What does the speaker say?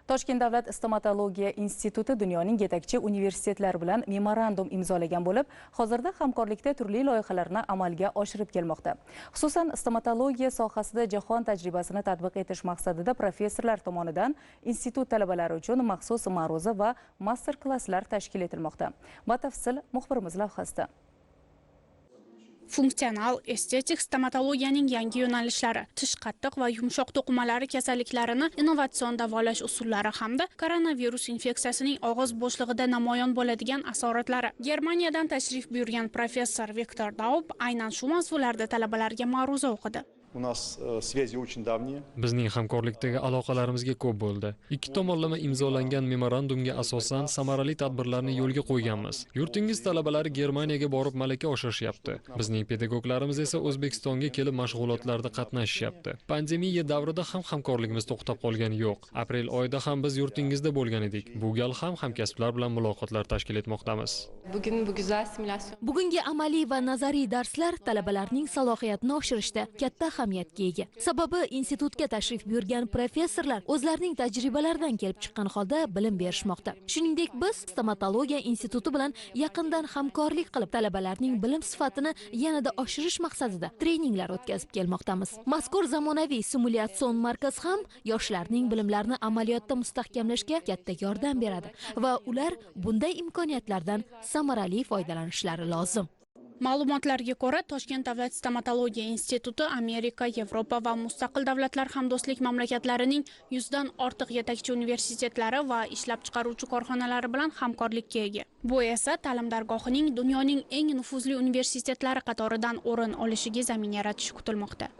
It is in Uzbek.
Toshkent davlat stomatologiya instituti dunyoning yetakchi universitetlari bilan memorandum imzolagan bo'lib, hozirda hamkorlikda turli loyihalarni amalga oshirib kelmoqda. Xususan, stomatologiya sohasida jahon tajribasini tatbiq etish maqsadida professorlar tomonidan institut talabalari uchun maxsus ma'ruza va master klasslar tashkil etilmoqda. Batafsil muxbirimiz lavhasida. Funksional estetik stomatologiyaning yangi yo'nalishlari, tish qattiq va yumshoq to'qimalari kasalliklarini innovatsion davolash usullari hamda koronavirus infeksiyasining og'iz bo'shlig'ida namoyon bo'ladigan asoratlari. Germaniyadan tashrif buyurgan professor Viktor Daub aynan shu mavzularda talabalarga ma'ruza o'qidi. У нас связи очень давние. Bizning hamkorlikdagi aloqalarimizga ko'p bo'ldi. Ikki tomonlama imzolangan memorandumga asosan samarali tadbirlarni yo'lga qo'yganmiz. Yurtingiz talabalari Germaniyaga borib malaka oshirishyapti. Bizning pedagoglarimiz esa O'zbekistonga kelib mashg'ulotlarda qatnashishyapti. Pandemiya davrida ham hamkorligimiz to'xtab qolgani yo'q. Aprel oyida ham biz yurtingizda bo'lgan edik. Bu gal ham hamkasblar bilan muloqotlar tashkil etmoqdamiz. Bugungi amaliy va nazariy darslar talabalarning salohiyatini oshirishda katta ahamiyatga ega. Sababi institutga tashrif buyurgan professorlar o'zlarining tajribalaridan kelib chiqqan holda bilim berishmoqda. Shuningdek, biz stomatologiya instituti bilan yaqindan hamkorlik qilib, talabalarning bilim sifatini yanada oshirish maqsadida treninglar o'tkazib kelmoqdamiz. Mazkur zamonaviy simulятsion markaz ham yoshlarning bilimlarini amaliyotda mustahkamlashga katta yordam beradi va ular bunday imkoniyatlardan samarali foydalanishlari lozim. Ma'lumotlarga ko'ra, Toshkent davlat stomatologiya instituti Amerika, Yevropa va mustaqil davlatlar hamdo'stlik mamlakatlarining 100 dan ortiq yetakchi universitetlari va ishlab chiqaruvchi korxonalari bilan hamkorlikka ega. Bu esa ta'lim dargohining dunyoning eng nufuzli universitetlari qatoridan o'rin olishiga zamin yaratishi kutilmoqda.